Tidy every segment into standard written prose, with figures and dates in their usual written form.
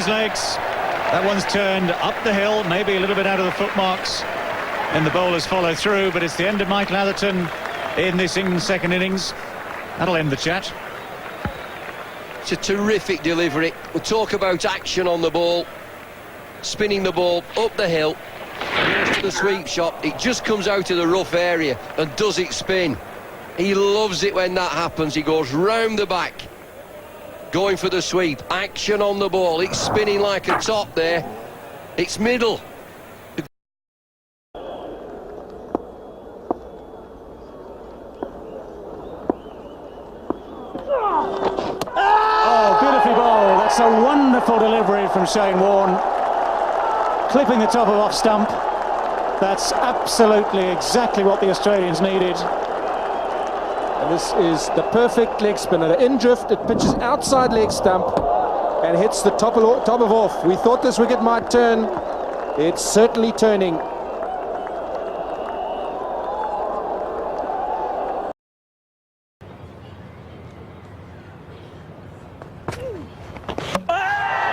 his legs. That one's turned up the hill, maybe a little bit out of the footmarks, and the bowlers follow through, but it's the end of Michael Atherton in this second innings. That'll end the chat. It's a terrific delivery. We'll talk about action on the ball. Spinning the ball up the hill. Goes to the sweep shot. It just comes out of the rough area and does it spin. He loves it when that happens. He goes round the back, going for the sweep. Action on the ball. It's spinning like a top there. It's middle. Oh, beautifully bowled. That's a wonderful delivery from Shane Warne. Clipping the top of off stump. That's absolutely exactly what the Australians needed. And this is the perfect leg spinner. In drift, it pitches outside leg stump and hits the top of off. We thought this wicket might turn. It's certainly turning.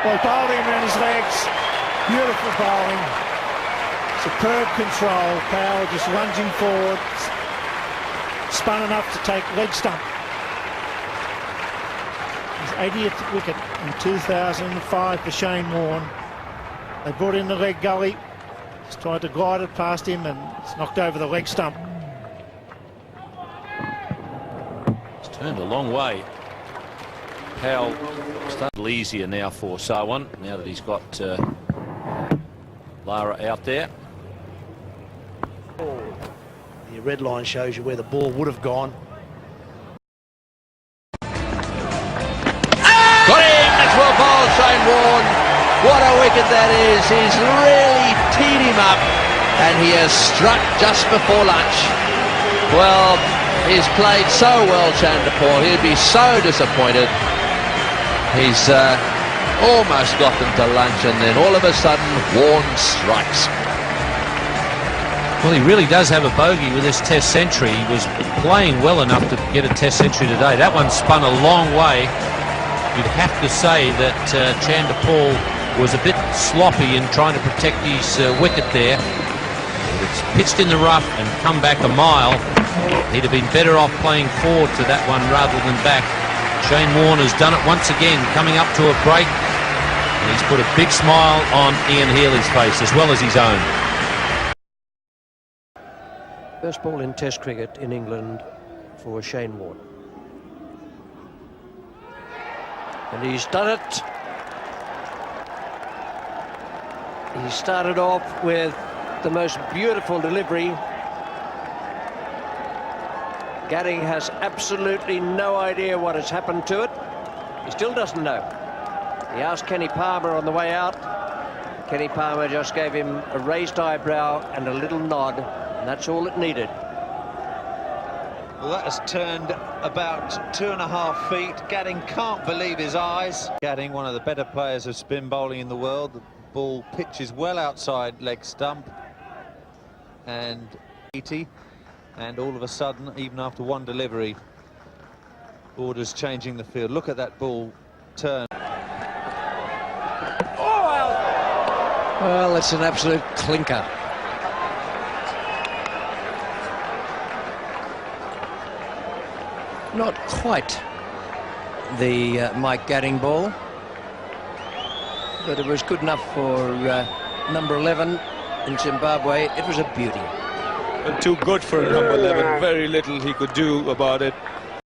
Well, bowled him around his legs. Beautiful bowling. Superb control. Powell just lunging forward. Spun enough to take leg stump. His 80th wicket in 2005 for Shane Warne. They brought in the leg gully. Just tried to glide it past him and it's knocked over the leg stump. It's turned a long way. Powell started easier now for Sarwan, now that he's got Lara out there. The red line shows you where the ball would have gone. Got him! That's well bowled, Shane Warne. What a wicket that is. He's really teed him up and he has struck just before lunch. Well, he's played so well, Chanderpaul. He'll be so disappointed. He's almost got them to lunch and then all of a sudden Warne strikes. Well, he really does have a bogey with this test century. He was playing well enough to get a test century today. That one spun a long way. You'd have to say that Chanderpaul was a bit sloppy in trying to protect his wicket there. It's pitched in the rough and come back a mile. He'd have been better off playing forward to that one rather than back. Shane Warne has done it once again, coming up to a break. And he's put a big smile on Ian Healy's face as well as his own. First ball in Test cricket in England for Shane Warne. And he's done it. He started off with the most beautiful delivery. Gadding has absolutely no idea what has happened to it. He still doesn't know. He asked Kenny Palmer on the way out. Kenny Palmer just gave him a raised eyebrow and a little nod, and that's all it needed. Well, that has turned about 2.5 feet. Gadding can't believe his eyes. Gadding, one of the better players of spin bowling in the world. The ball pitches well outside leg stump. And 80. And all of a sudden, even after one delivery, orders changing the field. Look at that ball turn. Well, it's an absolute clinker. Not quite the Mike Gadding ball, but it was good enough for number 11 in Zimbabwe. It was a beauty. Too good for number 11. Very little he could do about it.